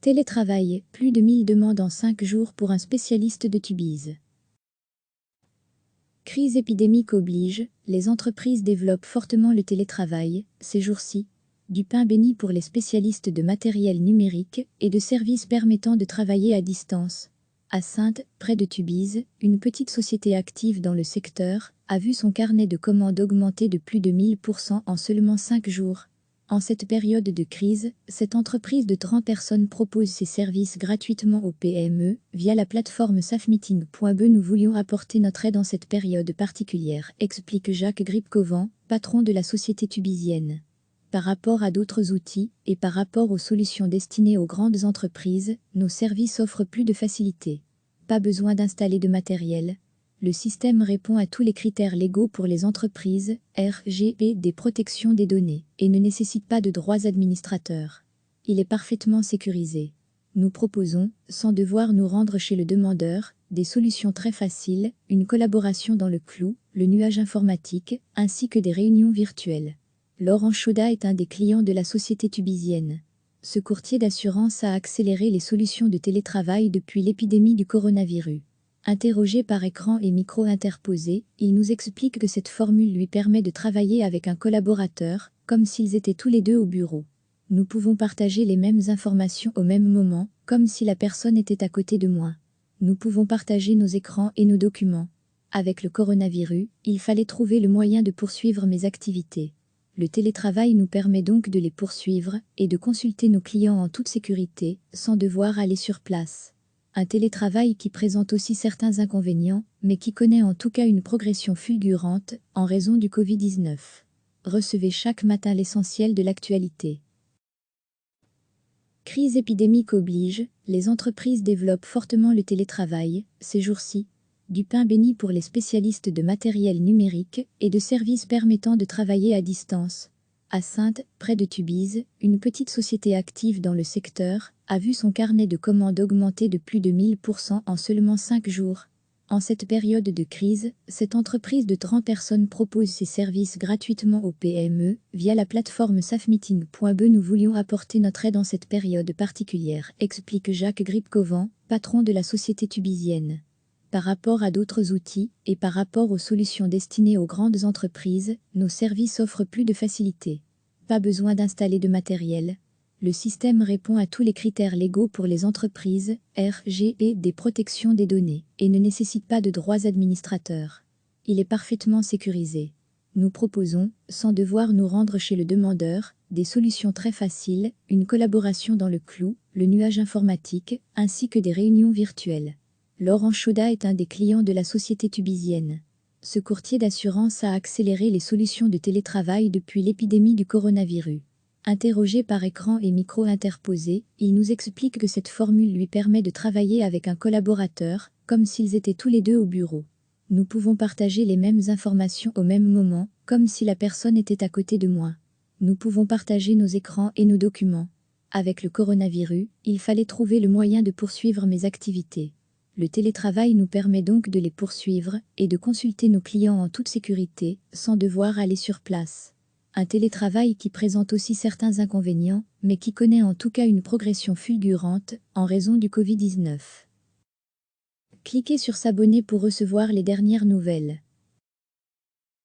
Télétravail, plus de 1000 demandes en 5 jours pour un spécialiste de Tubize. Crise épidémique oblige, les entreprises développent fortement le télétravail, ces jours-ci. Du pain béni pour les spécialistes de matériel numérique et de services permettant de travailler à distance. À Saintes, près de Tubize, une petite société active dans le secteur a vu son carnet de commandes augmenter de plus de 1000% en seulement 5 jours. En cette période de crise, cette entreprise de 30 personnes propose ses services gratuitement aux PME via la plateforme safmeeting.be. Nous voulions apporter notre aide en cette période particulière, explique Jacques Gripkovan, patron de la société tubizienne. Par rapport à d'autres outils et par rapport aux solutions destinées aux grandes entreprises, nos services offrent plus de facilité. Pas besoin d'installer de matériel. Le système répond à tous les critères légaux pour les entreprises, RGPD, protection des données, et ne nécessite pas de droits administrateurs. Il est parfaitement sécurisé. Nous proposons, sans devoir nous rendre chez le demandeur, des solutions très faciles, une collaboration dans le cloud, le nuage informatique, ainsi que des réunions virtuelles. Laurent Chaudat est un des clients de la société tubizienne. Ce courtier d'assurance a accéléré les solutions de télétravail depuis l'épidémie du coronavirus. Interrogé par écran et micro interposé, il nous explique que cette formule lui permet de travailler avec un collaborateur, comme s'ils étaient tous les deux au bureau. Nous pouvons partager les mêmes informations au même moment, comme si la personne était à côté de moi. Nous pouvons partager nos écrans et nos documents. Avec le coronavirus, il fallait trouver le moyen de poursuivre mes activités. Le télétravail nous permet donc de les poursuivre et de consulter nos clients en toute sécurité, sans devoir aller sur place. Un télétravail qui présente aussi certains inconvénients, mais qui connaît en tout cas une progression fulgurante en raison du Covid-19. Recevez chaque matin l'essentiel de l'actualité. Crise épidémique oblige, les entreprises développent fortement le télétravail, ces jours-ci. Du pain béni pour les spécialistes de matériel numérique et de services permettant de travailler à distance. À Saintes, près de Tubize, une petite société active dans le secteur a vu son carnet de commandes augmenter de plus de 1000% en seulement 5 jours. En cette période de crise, cette entreprise de 30 personnes propose ses services gratuitement aux PME via la plateforme safmeeting.be. Nous voulions apporter notre aide en cette période particulière, explique Jacques Gripkovan, patron de la société tubizienne. Par rapport à d'autres outils et par rapport aux solutions destinées aux grandes entreprises, nos services offrent plus de facilité. Pas besoin d'installer de matériel. Le système répond à tous les critères légaux pour les entreprises, RGPD, protection des données, et ne nécessite pas de droits administrateurs. Il est parfaitement sécurisé. Nous proposons, sans devoir nous rendre chez le demandeur, des solutions très faciles, une collaboration dans le cloud, le nuage informatique, ainsi que des réunions virtuelles. Laurent Chaudat est un des clients de la société tubizienne. Ce courtier d'assurance a accéléré les solutions de télétravail depuis l'épidémie du coronavirus. Interrogé par écran et micro interposé, il nous explique que cette formule lui permet de travailler avec un collaborateur, comme s'ils étaient tous les deux au bureau. Nous pouvons partager les mêmes informations au même moment, comme si la personne était à côté de moi. Nous pouvons partager nos écrans et nos documents. Avec le coronavirus, il fallait trouver le moyen de poursuivre mes activités. Le télétravail nous permet donc de les poursuivre et de consulter nos clients en toute sécurité, sans devoir aller sur place. Un télétravail qui présente aussi certains inconvénients, mais qui connaît en tout cas une progression fulgurante en raison du Covid-19. Cliquez sur s'abonner pour recevoir les dernières nouvelles.